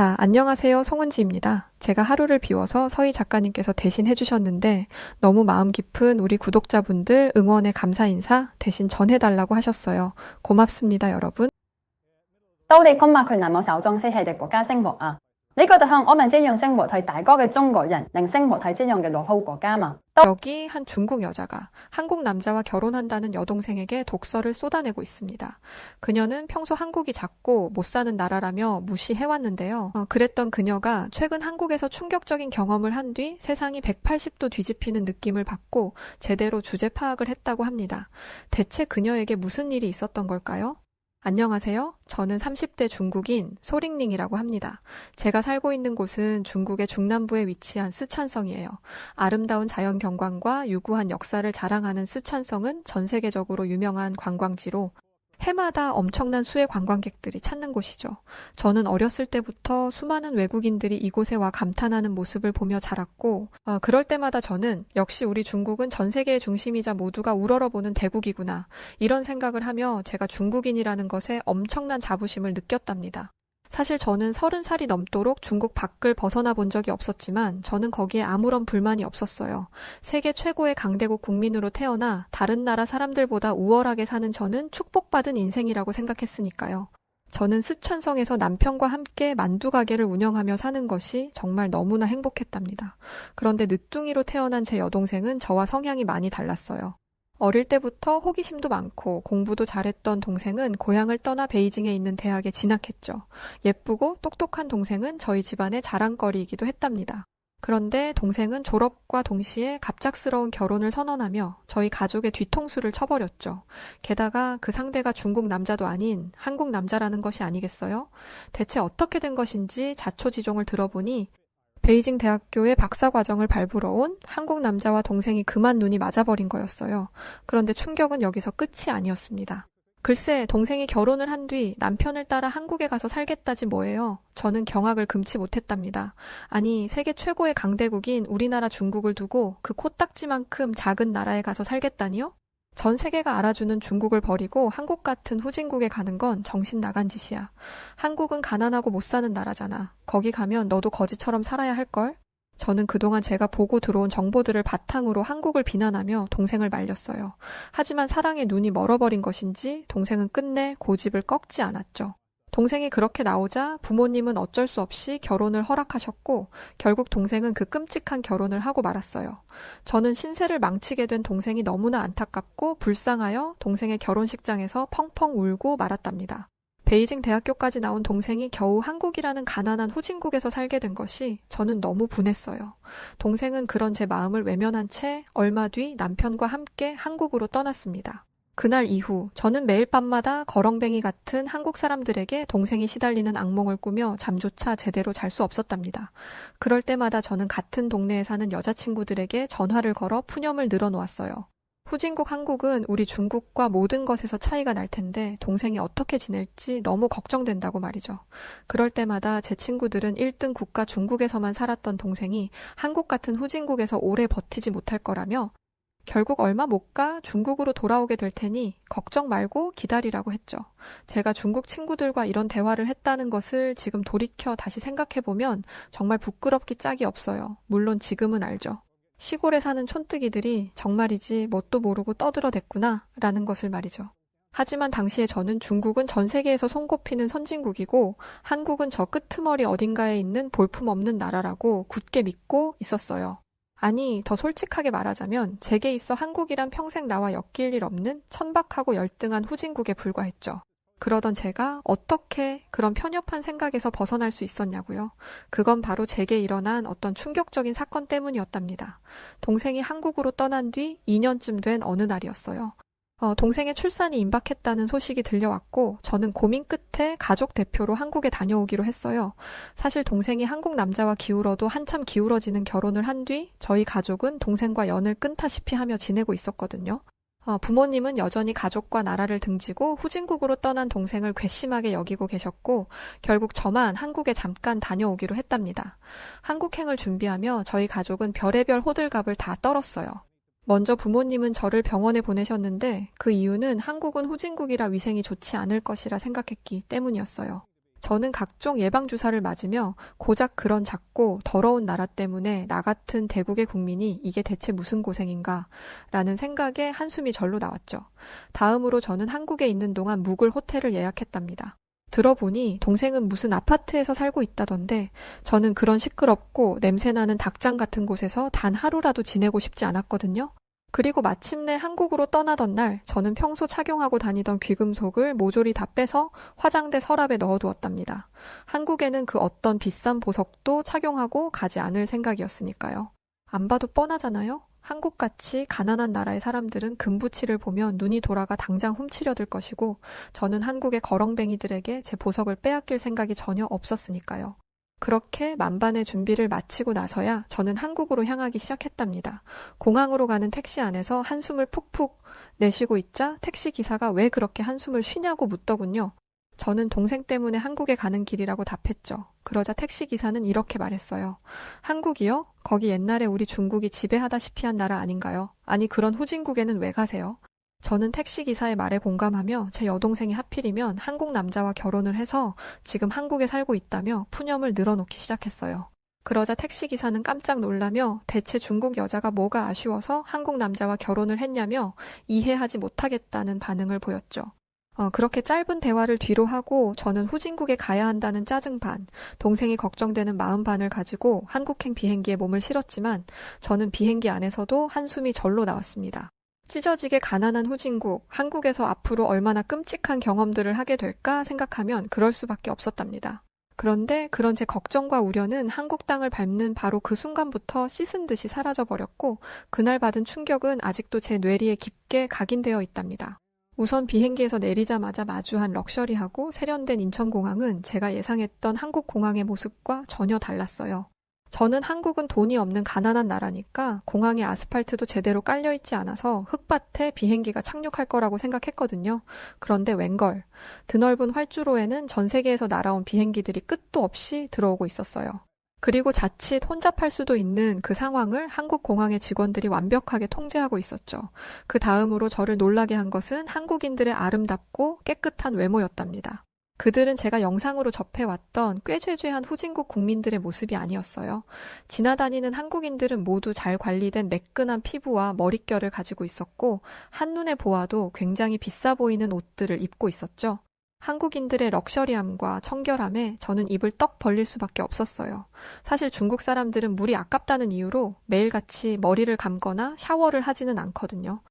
자, 안녕하세요. 송은지입니다. 제가 하루를 비워서 서희 작가님께서 대신 해주셨는데 너무 마음 깊은 우리 구독자분들 응원의 감사 인사 대신 전해달라고 하셨어요. 고맙습니다, 여러분. 到你今日佢能冇手中先係隻國家生活啊？你覺得向我們這樣生活係大個嘅中國人能生活喺這樣嘅落後國家嗎？ 여기 한 중국 여자가 한국 남자와 결혼한다는 여동생에게 독서를 쏟아내고 있습니다. 그녀는 평소 한국이 작고 못 사는 나라라며 무시해왔는데요. 그랬던 그녀가 최근 한국에서 충격적인 경험을 한 뒤 세상이 180도 뒤집히는 느낌을 받고 제대로 주제 파악을 했다고 합니다. 대체 그녀에게 무슨 일이 있었던 걸까요? 안녕하세요. 저는 30대 중국인 소링닝이라고 합니다. 제가 살고 있는 곳은 중국의 중남부에 위치한 쓰촨성이에요. 아름다운 자연 경관과 유구한 역사를 자랑하는 쓰촨성은 전 세계적으로 유명한 관광지로 해마다 엄청난 수의 관광객들이 찾는 곳이죠. 저는 어렸을 때부터 수많은 외국인들이 이곳에 와 감탄하는 모습을 보며 자랐고 그럴 때마다 저는 역시 우리 중국은 전 세계의 중심이자 모두가 우러러보는 대국이구나 이런 생각을 하며 제가 중국인이라는 것에 엄청난 자부심을 느꼈답니다. 사실 저는 30살이 넘도록 중국 밖을 벗어나 본 적이 없었지만 저는 거기에 아무런 불만이 없었어요. 세계 최고의 강대국 국민으로 태어나 다른 나라 사람들보다 우월하게 사는 저는 축복받은 인생이라고 생각했으니까요. 저는 쓰촨성에서 남편과 함께 만두 가게를 운영하며 사는 것이 정말 너무나 행복했답니다. 그런데 늦둥이로 태어난 제 여동생은 저와 성향이 많이 달랐어요. 어릴 때부터 호기심도 많고 공부도 잘했던 동생은 고향을 떠나 베이징에 있는 대학에 진학했죠. 예쁘고 똑똑한 동생은 저희 집안의 자랑거리이기도 했답니다. 그런데 동생은 졸업과 동시에 갑작스러운 결혼을 선언하며 저희 가족의 뒤통수를 쳐버렸죠. 게다가 그 상대가 중국 남자도 아닌 한국 남자라는 것이 아니겠어요? 대체 어떻게 된 것인지 자초지종을 들어보니 베이징 대학교의 박사과정을 밟으러 온 한국 남자와 동생이 그만 눈이 맞아버린 거였어요. 그런데 충격은 여기서 끝이 아니었습니다. 글쎄, 동생이 결혼을 한 뒤 남편을 따라 한국에 가서 살겠다지 뭐예요. 저는 경악을 금치 못했답니다. 아니, 세계 최고의 강대국인 우리나라 중국을 두고 그 코딱지만큼 작은 나라에 가서 살겠다니요? 전 세계가 알아주는 중국을 버리고 한국 같은 후진국에 가는 건 정신 나간 짓이야. 한국은 가난하고 못 사는 나라잖아. 거기 가면 너도 거지처럼 살아야 할걸? 저는 그동안 제가 보고 들어온 정보들을 바탕으로 한국을 비난하며 동생을 말렸어요. 하지만 사랑에 눈이 멀어버린 것인지 동생은 끝내 고집을 꺾지 않았죠. 동생이 그렇게 나오자 부모님은 어쩔 수 없이 결혼을 허락하셨고 결국 동생은 그 끔찍한 결혼을 하고 말았어요. 저는 신세를 망치게 된 동생이 너무나 안타깝고 불쌍하여 동생의 결혼식장에서 펑펑 울고 말았답니다. 베이징 대학교까지 나온 동생이 겨우 한국이라는 가난한 후진국에서 살게 된 것이 저는 너무 분했어요. 동생은 그런 제 마음을 외면한 채 얼마 뒤 남편과 함께 한국으로 떠났습니다. 그날 이후 저는 매일 밤마다 거렁뱅이 같은 한국 사람들에게 동생이 시달리는 악몽을 꾸며 잠조차 제대로 잘 수 없었답니다. 그럴 때마다 저는 같은 동네에 사는 여자친구들에게 전화를 걸어 푸념을 늘어놓았어요. 후진국 한국은 우리 중국과 모든 것에서 차이가 날 텐데 동생이 어떻게 지낼지 너무 걱정된다고 말이죠. 그럴 때마다 제 친구들은 1등 국가 중국에서만 살았던 동생이 한국 같은 후진국에서 오래 버티지 못할 거라며 결국 얼마 못 가 중국으로 돌아오게 될 테니 걱정 말고 기다리라고 했죠. 제가 중국 친구들과 이런 대화를 했다는 것을 지금 돌이켜 다시 생각해보면 정말 부끄럽기 짝이 없어요. 물론 지금은 알죠. 시골에 사는 촌뜨기들이 정말이지 뭣도 모르고 떠들어댔구나 라는 것을 말이죠. 하지만 당시에 저는 중국은 전 세계에서 손꼽히는 선진국이고 한국은 저 끄트머리 어딘가에 있는 볼품없는 나라라고 굳게 믿고 있었어요. 아니, 더 솔직하게 말하자면 제게 있어 한국이란 평생 나와 엮일 일 없는 천박하고 열등한 후진국에 불과했죠. 그러던 제가 어떻게 그런 편협한 생각에서 벗어날 수 있었냐고요. 그건 바로 제게 일어난 어떤 충격적인 사건 때문이었답니다. 동생이 한국으로 떠난 뒤 2년쯤 된 어느 날이었어요. 동생의 출산이 임박했다는 소식이 들려왔고 저는 고민 끝에 가족 대표로 한국에 다녀오기로 했어요. 사실 동생이 한국 남자와 기울어도 한참 기울어지는 결혼을 한 뒤 저희 가족은 동생과 연을 끊다시피 하며 지내고 있었거든요. 부모님은 여전히 가족과 나라를 등지고 후진국으로 떠난 동생을 괘씸하게 여기고 계셨고 결국 저만 한국에 잠깐 다녀오기로 했답니다. 한국행을 준비하며 저희 가족은 별의별 호들갑을 다 떨었어요. 먼저 부모님은 저를 병원에 보내셨는데 그 이유는 한국은 후진국이라 위생이 좋지 않을 것이라 생각했기 때문이었어요. 저는 각종 예방주사를 맞으며 고작 그런 작고 더러운 나라 때문에 나 같은 대국의 국민이 이게 대체 무슨 고생인가 라는 생각에 한숨이 절로 나왔죠. 다음으로 저는 한국에 있는 동안 묵을 호텔을 예약했답니다. 들어보니 동생은 무슨 아파트에서 살고 있다던데 저는 그런 시끄럽고 냄새나는 닭장 같은 곳에서 단 하루라도 지내고 싶지 않았거든요. 그리고 마침내 한국으로 떠나던 날 저는 평소 착용하고 다니던 귀금속을 모조리 다 빼서 화장대 서랍에 넣어두었답니다. 한국에는 그 어떤 비싼 보석도 착용하고 가지 않을 생각이었으니까요. 안 봐도 뻔하잖아요. 한국같이 가난한 나라의 사람들은 금부치를 보면 눈이 돌아가 당장 훔치려들 것이고 저는 한국의 거렁뱅이들에게 제 보석을 빼앗길 생각이 전혀 없었으니까요. 그렇게 만반의 준비를 마치고 나서야 저는 한국으로 향하기 시작했답니다. 공항으로 가는 택시 안에서 한숨을 푹푹 내쉬고 있자 택시기사가 왜 그렇게 한숨을 쉬냐고 묻더군요. 저는 동생 때문에 한국에 가는 길이라고 답했죠. 그러자 택시기사는 이렇게 말했어요. 한국이요? 거기 옛날에 우리 중국이 지배하다시피 한 나라 아닌가요? 아니 그런 후진국에는 왜 가세요? 저는 택시기사의 말에 공감하며 제 여동생이 하필이면 한국 남자와 결혼을 해서 지금 한국에 살고 있다며 푸념을 늘어놓기 시작했어요. 그러자 택시기사는 깜짝 놀라며 대체 중국 여자가 뭐가 아쉬워서 한국 남자와 결혼을 했냐며 이해하지 못하겠다는 반응을 보였죠. 그렇게 짧은 대화를 뒤로 하고 저는 후진국에 가야 한다는 짜증 반, 동생이 걱정되는 마음 반을 가지고 한국행 비행기에 몸을 실었지만 저는 비행기 안에서도 한숨이 절로 나왔습니다. 찢어지게 가난한 후진국, 한국에서 앞으로 얼마나 끔찍한 경험들을 하게 될까 생각하면 그럴 수밖에 없었답니다. 그런데 그런 제 걱정과 우려는 한국 땅을 밟는 바로 그 순간부터 씻은 듯이 사라져버렸고 그날 받은 충격은 아직도 제 뇌리에 깊게 각인되어 있답니다. 우선 비행기에서 내리자마자 마주한 럭셔리하고 세련된 인천공항은 제가 예상했던 한국 공항의 모습과 전혀 달랐어요. 저는 한국은 돈이 없는 가난한 나라니까 공항에 아스팔트도 제대로 깔려있지 않아서 흙밭에 비행기가 착륙할 거라고 생각했거든요. 그런데 웬걸, 드넓은 활주로에는 전 세계에서 날아온 비행기들이 끝도 없이 들어오고 있었어요. 그리고 자칫 혼잡할 수도 있는 그 상황을 한국 공항의 직원들이 완벽하게 통제하고 있었죠. 그 다음으로 저를 놀라게 한 것은 한국인들의 아름답고 깨끗한 외모였답니다. 그들은 제가 영상으로 접해왔던 꾀죄죄한 후진국 국민들의 모습이 아니었어요. 지나다니는 한국인들은 모두 잘 관리된 매끈한 피부와 머릿결을 가지고 있었고 한눈에 보아도 굉장히 비싸 보이는 옷들을 입고 있었죠. 한국인들의 럭셔리함과 청결함에 저는 입을 떡 벌릴 수밖에 없었어요. 사실 중국 사람들은 물이 아깝다는 이유로 매일같이 머리를 감거나 샤워를 하지는 않거든요.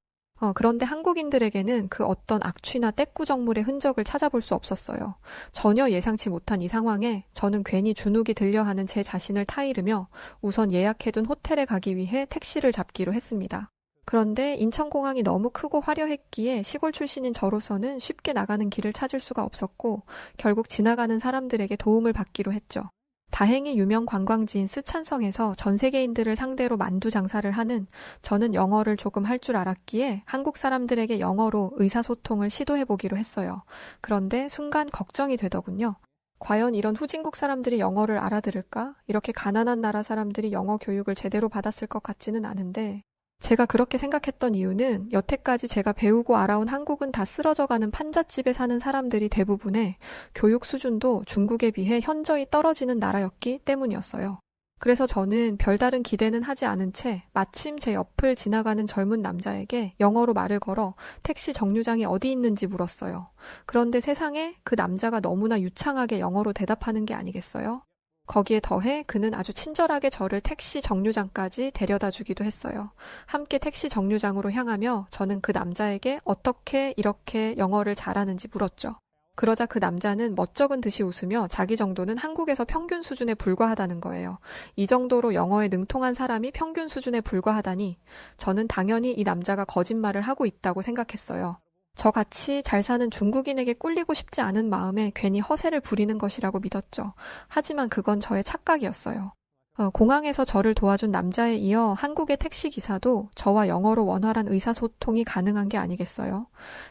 그런데 한국인들에게는 그 어떤 악취나 때꾸정물의 흔적을 찾아볼 수 없었어요. 전혀 예상치 못한 이 상황에 저는 괜히 주눅이 들려하는 제 자신을 타이르며 우선 예약해둔 호텔에 가기 위해 택시를 잡기로 했습니다. 그런데 인천공항이 너무 크고 화려했기에 시골 출신인 저로서는 쉽게 나가는 길을 찾을 수가 없었고 결국 지나가는 사람들에게 도움을 받기로 했죠. 다행히 유명 관광지인 쓰촨성에서 전 세계인들을 상대로 만두 장사를 하는 저는 영어를 조금 할 줄 알았기에 한국 사람들에게 영어로 의사소통을 시도해보기로 했어요. 그런데 순간 걱정이 되더군요. 과연 이런 후진국 사람들이 영어를 알아들을까? 이렇게 가난한 나라 사람들이 영어 교육을 제대로 받았을 것 같지는 않은데 제가 그렇게 생각했던 이유는 여태까지 제가 배우고 알아온 한국은 다 쓰러져가는 판잣집에 사는 사람들이 대부분의 교육 수준도 중국에 비해 현저히 떨어지는 나라였기 때문이었어요. 그래서 저는 별다른 기대는 하지 않은 채 마침 제 옆을 지나가는 젊은 남자에게 영어로 말을 걸어 택시 정류장이 어디 있는지 물었어요. 그런데 세상에 그 남자가 너무나 유창하게 영어로 대답하는 게 아니겠어요? 거기에 더해 그는 아주 친절하게 저를 택시 정류장까지 데려다 주기도 했어요. 함께 택시 정류장으로 향하며 저는 그 남자에게 어떻게 이렇게 영어를 잘하는지 물었죠. 그러자 그 남자는 멋쩍은 듯이 웃으며 자기 정도는 한국에서 평균 수준에 불과하다는 거예요. 이 정도로 영어에 능통한 사람이 평균 수준에 불과하다니 저는 당연히 이 남자가 거짓말을 하고 있다고 생각했어요. 저같이 잘 사는 중국인에게 꿀리고 싶지 않은 마음에 괜히 허세를 부리는 것이라고 믿었죠. 하지만 그건 저의 착각이었어요. 공항에서 저를 도와준 남자에 이어 한국의 택시기사도 저와 영어로 원활한 의사소통이 가능한 게 아니겠어요?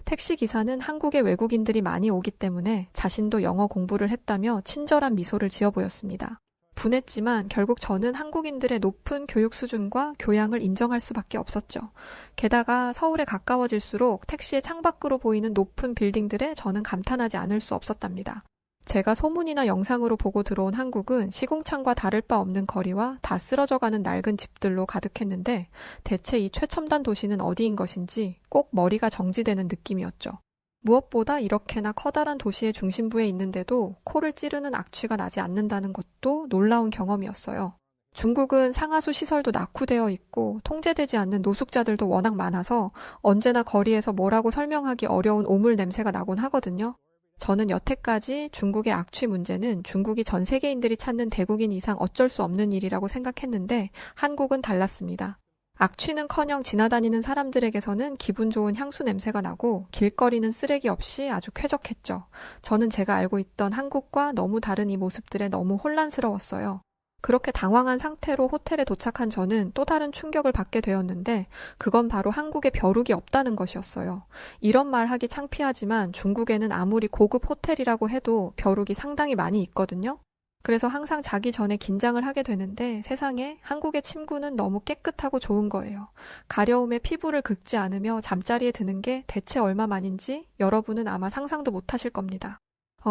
택시기사는 한국에 외국인들이 많이 오기 때문에 자신도 영어 공부를 했다며 친절한 미소를 지어 보였습니다. 분했지만 결국 저는 한국인들의 높은 교육 수준과 교양을 인정할 수밖에 없었죠. 게다가 서울에 가까워질수록 택시의 창밖으로 보이는 높은 빌딩들에 저는 감탄하지 않을 수 없었답니다. 제가 소문이나 영상으로 보고 들어온 한국은 시궁창과 다를 바 없는 거리와 다 쓰러져가는 낡은 집들로 가득했는데 대체 이 최첨단 도시는 어디인 것인지 꼭 머리가 정지되는 느낌이었죠. 무엇보다 이렇게나 커다란 도시의 중심부에 있는데도 코를 찌르는 악취가 나지 않는다는 것도 놀라운 경험이었어요. 중국은 상하수 시설도 낙후되어 있고 통제되지 않는 노숙자들도 워낙 많아서 언제나 거리에서 뭐라고 설명하기 어려운 오물 냄새가 나곤 하거든요. 저는 여태까지 중국의 악취 문제는 중국이 전 세계인들이 찾는 대국인 이상 어쩔 수 없는 일이라고 생각했는데 한국은 달랐습니다. 악취는커녕 지나다니는 사람들에게서는 기분 좋은 향수 냄새가 나고 길거리는 쓰레기 없이 아주 쾌적했죠. 저는 제가 알고 있던 한국과 너무 다른 이 모습들에 너무 혼란스러웠어요. 그렇게 당황한 상태로 호텔에 도착한 저는 또 다른 충격을 받게 되었는데 그건 바로 한국에 벼룩이 없다는 것이었어요. 이런 말 하기 창피하지만 중국에는 아무리 고급 호텔이라고 해도 벼룩이 상당히 많이 있거든요. 그래서 항상 자기 전에 긴장을 하게 되는데 세상에 한국의 침구는 너무 깨끗하고 좋은 거예요. 가려움에 피부를 긁지 않으며 잠자리에 드는 게 대체 얼마만인지 여러분은 아마 상상도 못하실 겁니다.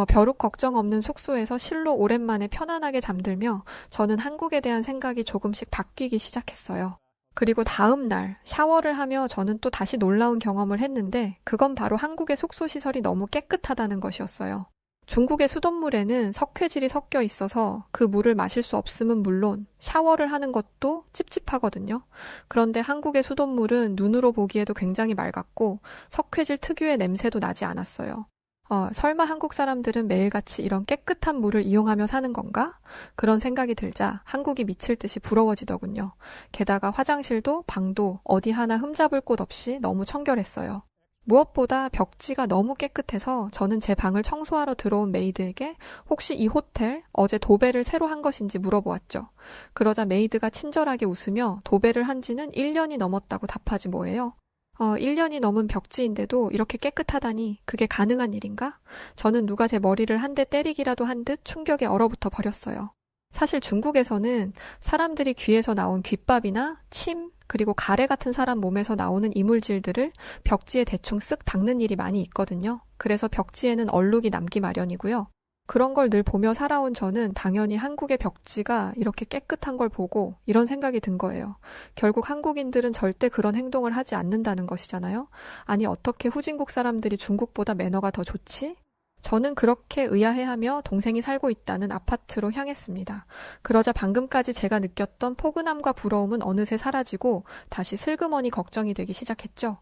벼룩 걱정 없는 숙소에서 실로 오랜만에 편안하게 잠들며 저는 한국에 대한 생각이 조금씩 바뀌기 시작했어요. 그리고 다음 날 샤워를 하며 저는 또 다시 놀라운 경험을 했는데 그건 바로 한국의 숙소 시설이 너무 깨끗하다는 것이었어요. 중국의 수돗물에는 석회질이 섞여 있어서 그 물을 마실 수 없음은 물론 샤워를 하는 것도 찝찝하거든요. 그런데 한국의 수돗물은 눈으로 보기에도 굉장히 맑았고 석회질 특유의 냄새도 나지 않았어요. 설마 한국 사람들은 매일같이 이런 깨끗한 물을 이용하며 사는 건가? 그런 생각이 들자 한국이 미칠 듯이 부러워지더군요. 게다가 화장실도 방도 어디 하나 흠잡을 곳 없이 너무 청결했어요. 무엇보다 벽지가 너무 깨끗해서 저는 제 방을 청소하러 들어온 메이드에게 혹시 이 호텔 어제 도배를 새로 한 것인지 물어보았죠. 그러자 메이드가 친절하게 웃으며 도배를 한 지는 1년이 넘었다고 답하지 뭐예요. 1년이 넘은 벽지인데도 이렇게 깨끗하다니 그게 가능한 일인가? 저는 누가 제 머리를 한 대 때리기라도 한 듯 충격에 얼어붙어 버렸어요. 사실 중국에서는 사람들이 귀에서 나온 귓밥이나 침, 그리고 가래 같은 사람 몸에서 나오는 이물질들을 벽지에 대충 쓱 닦는 일이 많이 있거든요. 그래서 벽지에는 얼룩이 남기 마련이고요. 그런 걸 늘 보며 살아온 저는 당연히 한국의 벽지가 이렇게 깨끗한 걸 보고 이런 생각이 든 거예요. 결국 한국인들은 절대 그런 행동을 하지 않는다는 것이잖아요. 아니 어떻게 후진국 사람들이 중국보다 매너가 더 좋지? 저는 그렇게 의아해하며 동생이 살고 있다는 아파트로 향했습니다. 그러자 방금까지 제가 느꼈던 포근함과 부러움은 어느새 사라지고 다시 슬그머니 걱정이 되기 시작했죠.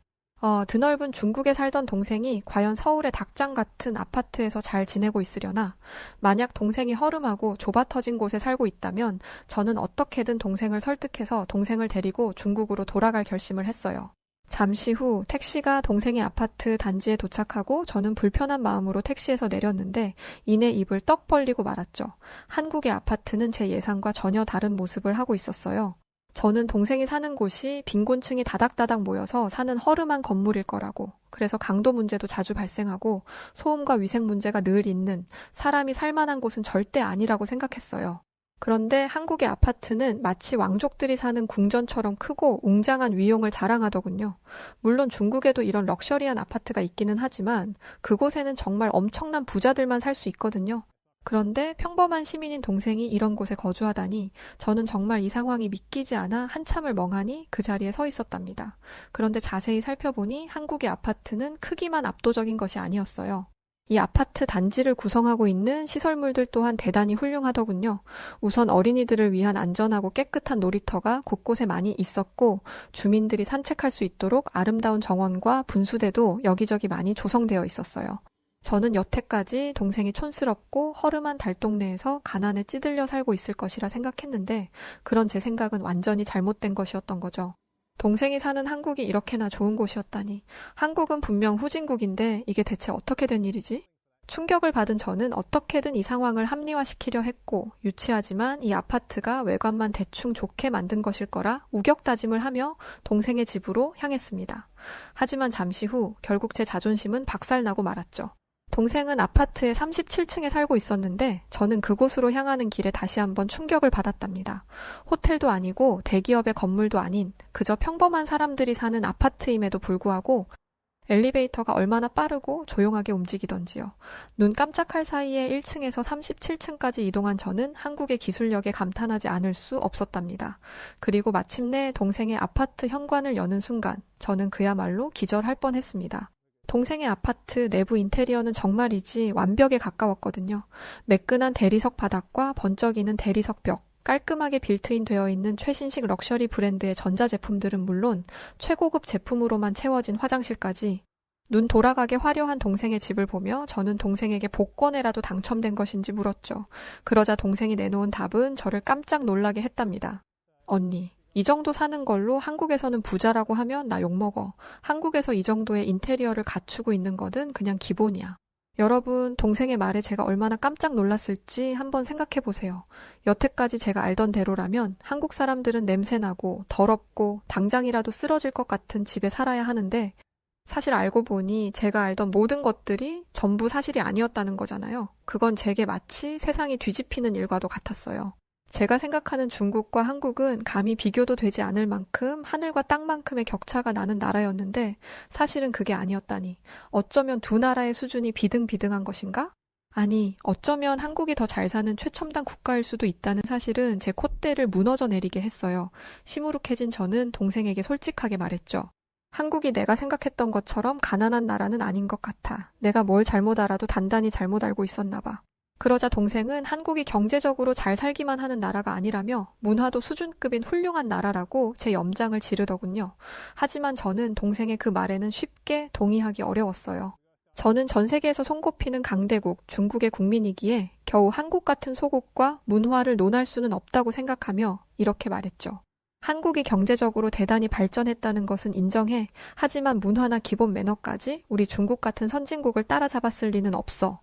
드넓은 중국에 살던 동생이 과연 서울의 닭장 같은 아파트에서 잘 지내고 있으려나? 만약 동생이 허름하고 좁아터진 곳에 살고 있다면 저는 어떻게든 동생을 설득해서 동생을 데리고 중국으로 돌아갈 결심을 했어요. 잠시 후 택시가 동생의 아파트 단지에 도착하고 저는 불편한 마음으로 택시에서 내렸는데 이내 입을 떡 벌리고 말았죠. 한국의 아파트는 제 예상과 전혀 다른 모습을 하고 있었어요. 저는 동생이 사는 곳이 빈곤층이 다닥다닥 모여서 사는 허름한 건물일 거라고, 그래서 강도 문제도 자주 발생하고 소음과 위생 문제가 늘 있는, 사람이 살만한 곳은 절대 아니라고 생각했어요. 그런데 한국의 아파트는 마치 왕족들이 사는 궁전처럼 크고 웅장한 위용을 자랑하더군요. 물론 중국에도 이런 럭셔리한 아파트가 있기는 하지만 그곳에는 정말 엄청난 부자들만 살 수 있거든요. 그런데 평범한 시민인 동생이 이런 곳에 거주하다니 저는 정말 이 상황이 믿기지 않아 한참을 멍하니 그 자리에 서 있었답니다. 그런데 자세히 살펴보니 한국의 아파트는 크기만 압도적인 것이 아니었어요. 이 아파트 단지를 구성하고 있는 시설물들 또한 대단히 훌륭하더군요. 우선 어린이들을 위한 안전하고 깨끗한 놀이터가 곳곳에 많이 있었고 주민들이 산책할 수 있도록 아름다운 정원과 분수대도 여기저기 많이 조성되어 있었어요. 저는 여태까지 동생이 촌스럽고 허름한 달동네에서 가난에 찌들려 살고 있을 것이라 생각했는데 그런 제 생각은 완전히 잘못된 것이었던 거죠. 동생이 사는 한국이 이렇게나 좋은 곳이었다니. 한국은 분명 후진국인데 이게 대체 어떻게 된 일이지? 충격을 받은 저는 어떻게든 이 상황을 합리화시키려 했고 유치하지만 이 아파트가 외관만 대충 좋게 만든 것일 거라 우격다짐을 하며 동생의 집으로 향했습니다. 하지만 잠시 후 결국 제 자존심은 박살나고 말았죠. 동생은 아파트의 37층에 살고 있었는데 저는 그곳으로 향하는 길에 다시 한번 충격을 받았답니다. 호텔도 아니고 대기업의 건물도 아닌 그저 평범한 사람들이 사는 아파트임에도 불구하고 엘리베이터가 얼마나 빠르고 조용하게 움직이던지요. 눈 깜짝할 사이에 1층에서 37층까지 이동한 저는 한국의 기술력에 감탄하지 않을 수 없었답니다. 그리고 마침내 동생의 아파트 현관을 여는 순간 저는 그야말로 기절할 뻔했습니다. 동생의 아파트 내부 인테리어는 정말이지 완벽에 가까웠거든요. 매끈한 대리석 바닥과 번쩍이는 대리석 벽, 깔끔하게 빌트인 되어 있는 최신식 럭셔리 브랜드의 전자제품들은 물론 최고급 제품으로만 채워진 화장실까지 눈 돌아가게 화려한 동생의 집을 보며 저는 동생에게 복권에라도 당첨된 것인지 물었죠. 그러자 동생이 내놓은 답은 저를 깜짝 놀라게 했답니다. 언니, 이 정도 사는 걸로 한국에서는 부자라고 하면 나 욕먹어. 한국에서 이 정도의 인테리어를 갖추고 있는 거는 그냥 기본이야. 여러분, 동생의 말에 제가 얼마나 깜짝 놀랐을지 한번 생각해 보세요. 여태까지 제가 알던 대로라면 한국 사람들은 냄새나고 더럽고 당장이라도 쓰러질 것 같은 집에 살아야 하는데 사실 알고 보니 제가 알던 모든 것들이 전부 사실이 아니었다는 거잖아요. 그건 제게 마치 세상이 뒤집히는 일과도 같았어요. 제가 생각하는 중국과 한국은 감히 비교도 되지 않을 만큼 하늘과 땅만큼의 격차가 나는 나라였는데 사실은 그게 아니었다니. 어쩌면 두 나라의 수준이 비등비등한 것인가? 아니, 어쩌면 한국이 더 잘 사는 최첨단 국가일 수도 있다는 사실은 제 콧대를 무너져 내리게 했어요. 시무룩해진 저는 동생에게 솔직하게 말했죠. 한국이 내가 생각했던 것처럼 가난한 나라는 아닌 것 같아. 내가 뭘 잘못 알아도 단단히 잘못 알고 있었나 봐. 그러자 동생은 한국이 경제적으로 잘 살기만 하는 나라가 아니라며 문화도 수준급인 훌륭한 나라라고 제 염장을 지르더군요. 하지만 저는 동생의 그 말에는 쉽게 동의하기 어려웠어요. 저는 전 세계에서 손꼽히는 강대국 중국의 국민이기에 겨우 한국 같은 소국과 문화를 논할 수는 없다고 생각하며 이렇게 말했죠. 한국이 경제적으로 대단히 발전했다는 것은 인정해. 하지만 문화나 기본 매너까지 우리 중국 같은 선진국을 따라잡았을 리는 없어.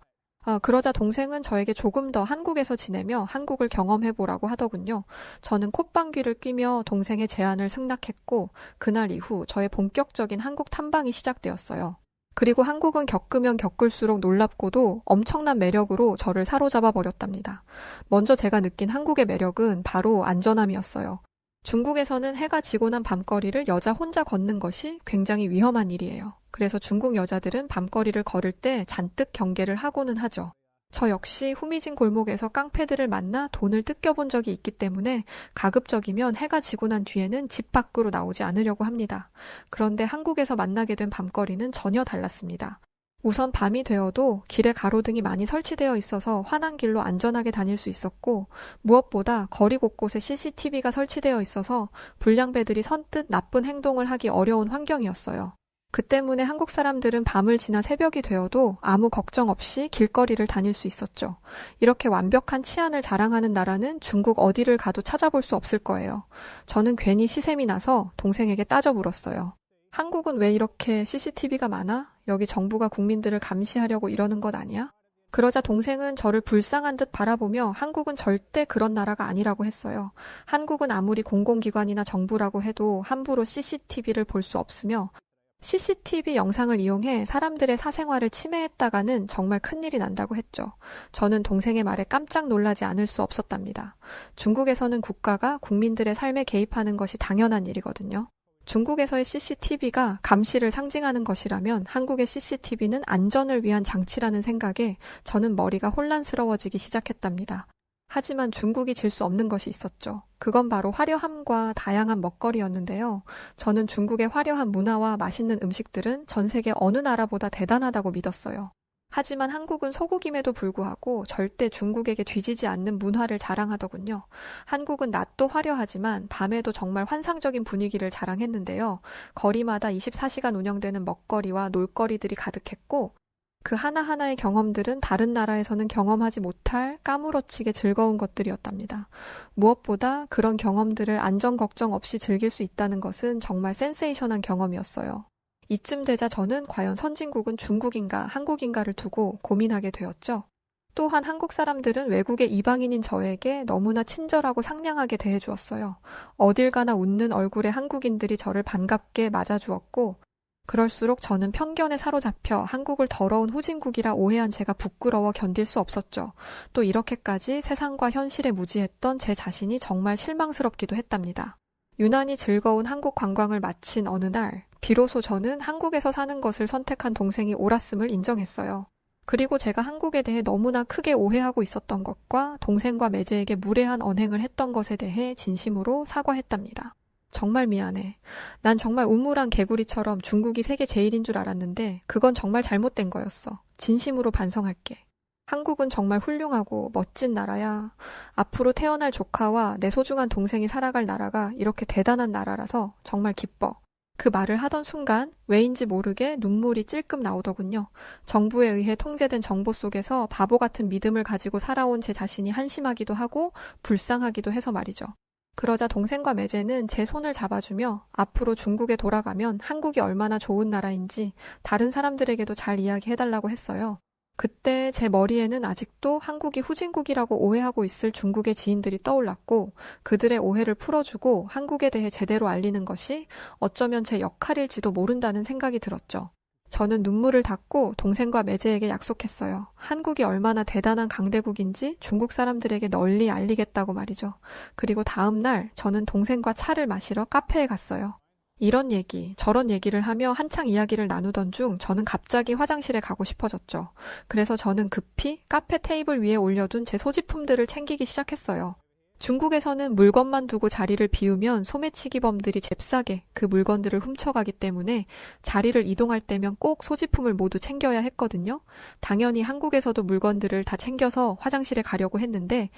그러자 동생은 저에게 조금 더 한국에서 지내며 한국을 경험해보라고 하더군요. 저는 콧방귀를 뀌며 동생의 제안을 승낙했고 그날 이후 저의 본격적인 한국 탐방이 시작되었어요. 그리고 한국은 겪으면 겪을수록 놀랍고도 엄청난 매력으로 저를 사로잡아 버렸답니다. 먼저 제가 느낀 한국의 매력은 바로 안전함이었어요. 중국에서는 해가 지고 난 밤거리를 여자 혼자 걷는 것이 굉장히 위험한 일이에요. 그래서 중국 여자들은 밤거리를 걸을 때 잔뜩 경계를 하고는 하죠. 저 역시 후미진 골목에서 깡패들을 만나 돈을 뜯겨본 적이 있기 때문에 가급적이면 해가 지고 난 뒤에는 집 밖으로 나오지 않으려고 합니다. 그런데 한국에서 만나게 된 밤거리는 전혀 달랐습니다. 우선 밤이 되어도 길에 가로등이 많이 설치되어 있어서 환한 길로 안전하게 다닐 수 있었고 무엇보다 거리 곳곳에 CCTV가 설치되어 있어서 불량배들이 선뜻 나쁜 행동을 하기 어려운 환경이었어요. 그 때문에 한국 사람들은 밤을 지나 새벽이 되어도 아무 걱정 없이 길거리를 다닐 수 있었죠. 이렇게 완벽한 치안을 자랑하는 나라는 중국 어디를 가도 찾아볼 수 없을 거예요. 저는 괜히 시샘이 나서 동생에게 따져 물었어요. 한국은 왜 이렇게 CCTV가 많아? 여기 정부가 국민들을 감시하려고 이러는 것 아니야? 그러자 동생은 저를 불쌍한 듯 바라보며 한국은 절대 그런 나라가 아니라고 했어요. 한국은 아무리 공공기관이나 정부라고 해도 함부로 CCTV를 볼 수 없으며 CCTV 영상을 이용해 사람들의 사생활을 침해했다가는 정말 큰일이 난다고 했죠. 저는 동생의 말에 깜짝 놀라지 않을 수 없었답니다. 중국에서는 국가가 국민들의 삶에 개입하는 것이 당연한 일이거든요. 중국에서의 CCTV가 감시를 상징하는 것이라면 한국의 CCTV는 안전을 위한 장치라는 생각에 저는 머리가 혼란스러워지기 시작했답니다. 하지만 중국이 질 수 없는 것이 있었죠. 그건 바로 화려함과 다양한 먹거리였는데요. 저는 중국의 화려한 문화와 맛있는 음식들은 전 세계 어느 나라보다 대단하다고 믿었어요. 하지만 한국은 소국임에도 불구하고 절대 중국에게 뒤지지 않는 문화를 자랑하더군요. 한국은 낮도 화려하지만 밤에도 정말 환상적인 분위기를 자랑했는데요. 거리마다 24시간 운영되는 먹거리와 놀거리들이 가득했고 그 하나하나의 경험들은 다른 나라에서는 경험하지 못할 까무러치게 즐거운 것들이었답니다. 무엇보다 그런 경험들을 안전 걱정 없이 즐길 수 있다는 것은 정말 센세이션한 경험이었어요. 이쯤 되자 저는 과연 선진국은 중국인가 한국인가를 두고 고민하게 되었죠. 또한 한국 사람들은 외국의 이방인인 저에게 너무나 친절하고 상냥하게 대해주었어요. 어딜 가나 웃는 얼굴의 한국인들이 저를 반갑게 맞아주었고 그럴수록 저는 편견에 사로잡혀 한국을 더러운 후진국이라 오해한 제가 부끄러워 견딜 수 없었죠. 또 이렇게까지 세상과 현실에 무지했던 제 자신이 정말 실망스럽기도 했답니다. 유난히 즐거운 한국 관광을 마친 어느 날 비로소 저는 한국에서 사는 것을 선택한 동생이 옳았음을 인정했어요. 그리고 제가 한국에 대해 너무나 크게 오해하고 있었던 것과 동생과 매제에게 무례한 언행을 했던 것에 대해 진심으로 사과했답니다. 정말 미안해. 난 정말 우물한 개구리처럼 중국이 세계 제일인 줄 알았는데 그건 정말 잘못된 거였어. 진심으로 반성할게. 한국은 정말 훌륭하고 멋진 나라야. 앞으로 태어날 조카와 내 소중한 동생이 살아갈 나라가 이렇게 대단한 나라라서 정말 기뻐. 그 말을 하던 순간 왜인지 모르게 눈물이 찔끔 나오더군요. 정부에 의해 통제된 정보 속에서 바보 같은 믿음을 가지고 살아온 제 자신이 한심하기도 하고 불쌍하기도 해서 말이죠. 그러자 동생과 매제는 제 손을 잡아주며 앞으로 중국에 돌아가면 한국이 얼마나 좋은 나라인지 다른 사람들에게도 잘 이야기해달라고 했어요. 그때 제 머리에는 아직도 한국이 후진국이라고 오해하고 있을 중국의 지인들이 떠올랐고 그들의 오해를 풀어주고 한국에 대해 제대로 알리는 것이 어쩌면 제 역할일지도 모른다는 생각이 들었죠. 저는 눈물을 닦고 동생과 매제에게 약속했어요. 한국이 얼마나 대단한 강대국인지 중국 사람들에게 널리 알리겠다고 말이죠. 그리고 다음 날 저는 동생과 차를 마시러 카페에 갔어요. 이런 얘기, 저런 얘기를 하며 한창 이야기를 나누던 중 저는 갑자기 화장실에 가고 싶어졌죠. 그래서 저는 급히 카페 테이블 위에 올려둔 제 소지품들을 챙기기 시작했어요. 중국에서는 물건만 두고 자리를 비우면 소매치기범들이 잽싸게 그 물건들을 훔쳐가기 때문에 자리를 이동할 때면 꼭 소지품을 모두 챙겨야 했거든요. 당연히 한국에서도 물건들을 다 챙겨서 화장실에 가려고 했는데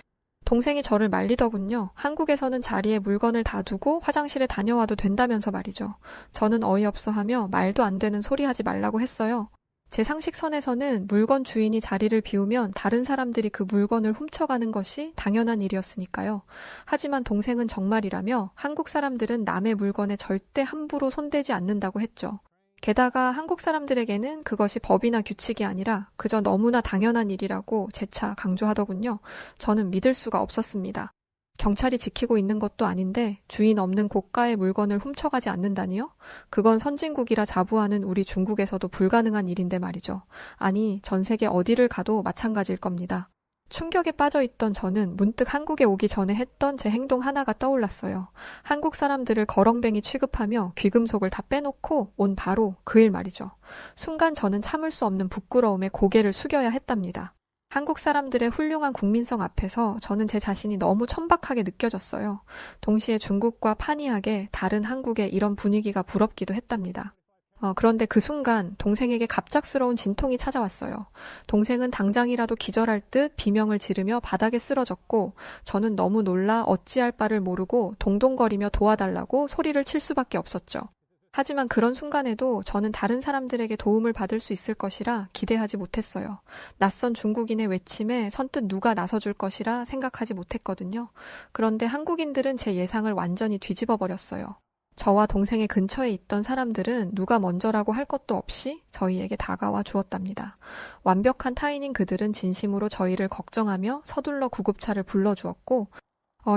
동생이 저를 말리더군요. 한국에서는 자리에 물건을 다 두고 화장실에 다녀와도 된다면서 말이죠. 저는 어이없어 하며 말도 안 되는 소리 하지 말라고 했어요. 제 상식선에서는 물건 주인이 자리를 비우면 다른 사람들이 그 물건을 훔쳐가는 것이 당연한 일이었으니까요. 하지만 동생은 정말이라며 한국 사람들은 남의 물건에 절대 함부로 손대지 않는다고 했죠. 게다가 한국 사람들에게는 그것이 법이나 규칙이 아니라 그저 너무나 당연한 일이라고 재차 강조하더군요. 저는 믿을 수가 없었습니다. 경찰이 지키고 있는 것도 아닌데 주인 없는 고가의 물건을 훔쳐가지 않는다니요? 그건 선진국이라 자부하는 우리 중국에서도 불가능한 일인데 말이죠. 아니, 전 세계 어디를 가도 마찬가지일 겁니다. 충격에 빠져있던 저는 문득 한국에 오기 전에 했던 제 행동 하나가 떠올랐어요. 한국 사람들을 거렁뱅이 취급하며 귀금속을 다 빼놓고 온 바로 그 일 말이죠. 순간 저는 참을 수 없는 부끄러움에 고개를 숙여야 했답니다. 한국 사람들의 훌륭한 국민성 앞에서 저는 제 자신이 너무 천박하게 느껴졌어요. 동시에 중국과 판이하게 다른 한국의 이런 분위기가 부럽기도 했답니다. 그런데 그 순간 동생에게 갑작스러운 진통이 찾아왔어요. 동생은 당장이라도 기절할 듯 비명을 지르며 바닥에 쓰러졌고 저는 너무 놀라 어찌할 바를 모르고 동동거리며 도와달라고 소리를 칠 수밖에 없었죠. 하지만 그런 순간에도 저는 다른 사람들에게 도움을 받을 수 있을 것이라 기대하지 못했어요. 낯선 중국인의 외침에 선뜻 누가 나서줄 것이라 생각하지 못했거든요. 그런데 한국인들은 제 예상을 완전히 뒤집어 버렸어요. 저와 동생의 근처에 있던 사람들은 누가 먼저라고 할 것도 없이 저희에게 다가와 주었답니다. 완벽한 타인인 그들은 진심으로 저희를 걱정하며 서둘러 구급차를 불러주었고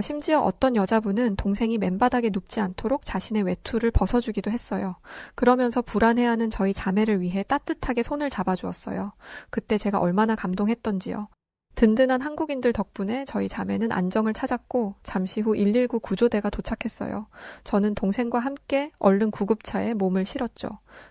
심지어 어떤 여자분은 동생이 맨바닥에 눕지 않도록 자신의 외투를 벗어주기도 했어요. 그러면서 불안해하는 저희 자매를 위해 따뜻하게 손을 잡아주었어요. 그때 제가 얼마나 감동했던지요. 든든한 한국인들 덕분에 저희 자매는 안정을 찾았고 잠시 후 119 구조대가 도착했어요. 저는 동생과 함께 얼른 구급차에 몸을 실었죠.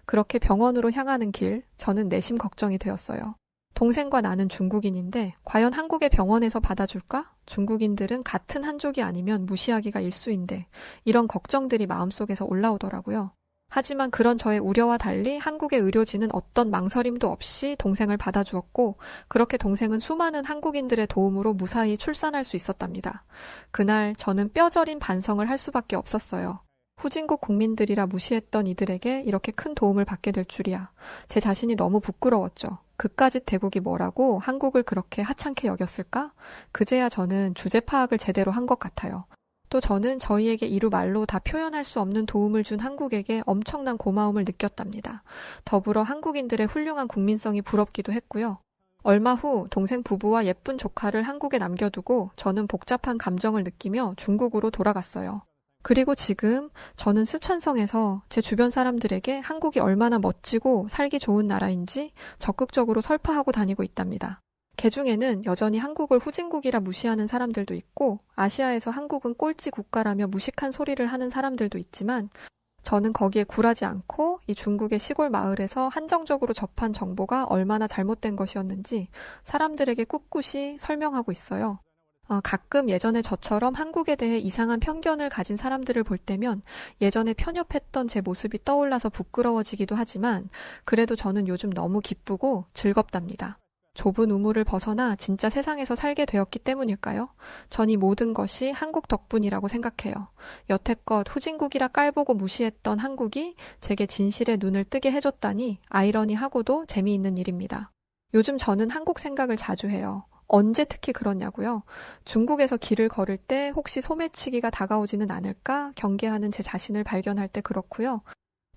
그렇게 병원으로 향하는 길, 저는 내심 걱정이 되었어요. 동생과 나는 중국인인데 과연 한국의 병원에서 받아줄까? 중국인들은 같은 한족이 아니면 무시하기가 일쑤인데 이런 걱정들이 마음속에서 올라오더라고요. 하지만 그런 저의 우려와 달리 한국의 의료진은 어떤 망설임도 없이 동생을 받아주었고 그렇게 동생은 수많은 한국인들의 도움으로 무사히 출산할 수 있었답니다. 그날 저는 뼈저린 반성을 할 수밖에 없었어요. 후진국 국민들이라 무시했던 이들에게 이렇게 큰 도움을 받게 될 줄이야. 제 자신이 너무 부끄러웠죠. 그까짓 대국이 뭐라고 한국을 그렇게 하찮게 여겼을까? 그제야 저는 주제 파악을 제대로 한 것 같아요. 또 저는 저희에게 이루 말로 다 표현할 수 없는 도움을 준 한국에게 엄청난 고마움을 느꼈답니다. 더불어 한국인들의 훌륭한 국민성이 부럽기도 했고요. 얼마 후 동생 부부와 예쁜 조카를 한국에 남겨두고 저는 복잡한 감정을 느끼며 중국으로 돌아갔어요. 그리고 지금 저는 스촨성에서 제 주변 사람들에게 한국이 얼마나 멋지고 살기 좋은 나라인지 적극적으로 설파하고 다니고 있답니다. 개중에는 여전히 한국을 후진국이라 무시하는 사람들도 있고 아시아에서 한국은 꼴찌 국가라며 무식한 소리를 하는 사람들도 있지만 저는 거기에 굴하지 않고 이 중국의 시골 마을에서 한정적으로 접한 정보가 얼마나 잘못된 것이었는지 사람들에게 꿋꿋이 설명하고 있어요. 가끔 예전에 저처럼 한국에 대해 이상한 편견을 가진 사람들을 볼 때면 예전에 편협했던 제 모습이 떠올라서 부끄러워지기도 하지만 그래도 저는 요즘 너무 기쁘고 즐겁답니다. 좁은 우물을 벗어나 진짜 세상에서 살게 되었기 때문일까요? 전 이 모든 것이 한국 덕분이라고 생각해요. 여태껏 후진국이라 깔보고 무시했던 한국이 제게 진실의 눈을 뜨게 해줬다니 아이러니하고도 재미있는 일입니다. 요즘 저는 한국 생각을 자주 해요. 언제 특히 그러냐고요? 중국에서 길을 걸을 때 혹시 소매치기가 다가오지는 않을까 경계하는 제 자신을 발견할 때 그렇고요.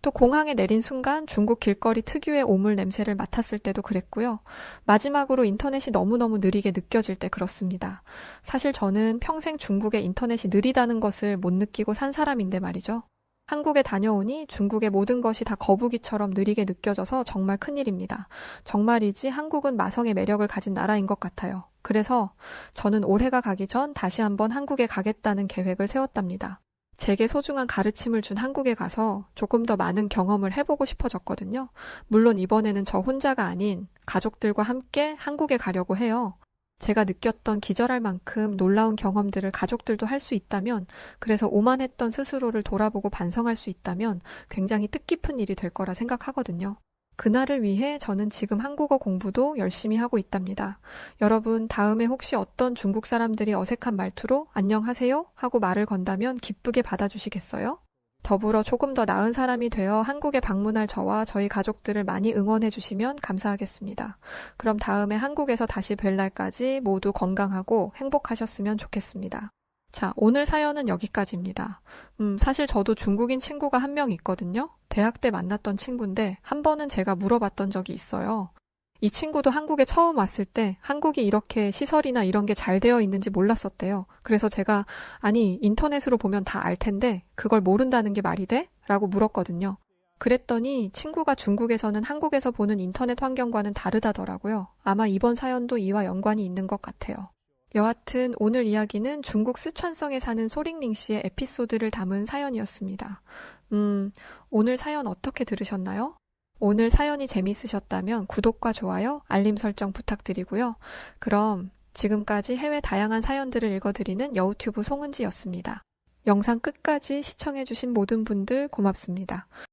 또 공항에 내린 순간 중국 길거리 특유의 오물 냄새를 맡았을 때도 그랬고요. 마지막으로 인터넷이 너무너무 느리게 느껴질 때 그렇습니다. 사실 저는 평생 중국의 인터넷이 느리다는 것을 못 느끼고 산 사람인데 말이죠. 한국에 다녀오니 중국의 모든 것이 다 거북이처럼 느리게 느껴져서 정말 큰일입니다. 정말이지 한국은 마성의 매력을 가진 나라인 것 같아요. 그래서 저는 올해가 가기 전 다시 한번 한국에 가겠다는 계획을 세웠답니다. 제게 소중한 가르침을 준 한국에 가서 조금 더 많은 경험을 해보고 싶어졌거든요. 물론 이번에는 저 혼자가 아닌 가족들과 함께 한국에 가려고 해요. 제가 느꼈던 기절할 만큼 놀라운 경험들을 가족들도 할 수 있다면, 그래서 오만했던 스스로를 돌아보고 반성할 수 있다면 굉장히 뜻깊은 일이 될 거라 생각하거든요. 그날을 위해 저는 지금 한국어 공부도 열심히 하고 있답니다. 여러분, 다음에 혹시 어떤 중국 사람들이 어색한 말투로 안녕하세요 하고 말을 건다면 기쁘게 받아주시겠어요? 더불어 조금 더 나은 사람이 되어 한국에 방문할 저와 저희 가족들을 많이 응원해 주시면 감사하겠습니다. 그럼 다음에 한국에서 다시 뵐 날까지 모두 건강하고 행복하셨으면 좋겠습니다. 자, 오늘 사연은 여기까지입니다. 사실 저도 중국인 친구가 한 명 있거든요. 대학 때 만났던 친구인데 한 번은 제가 물어봤던 적이 있어요. 이 친구도 한국에 처음 왔을 때 한국이 이렇게 시설이나 이런 게 잘 되어 있는지 몰랐었대요. 그래서 제가 아니 인터넷으로 보면 다 알 텐데 그걸 모른다는 게 말이 돼? 라고 물었거든요. 그랬더니 친구가 중국에서는 한국에서 보는 인터넷 환경과는 다르다더라고요. 아마 이번 사연도 이와 연관이 있는 것 같아요. 여하튼 오늘 이야기는 중국 쓰촨성에 사는 소링링 씨의 에피소드를 담은 사연이었습니다. 오늘 사연 어떻게 들으셨나요? 오늘 사연이 재밌으셨다면 구독과 좋아요, 알림 설정 부탁드리고요. 그럼 지금까지 해외 다양한 사연들을 읽어드리는 여우튜브 송은지였습니다. 영상 끝까지 시청해주신 모든 분들 고맙습니다.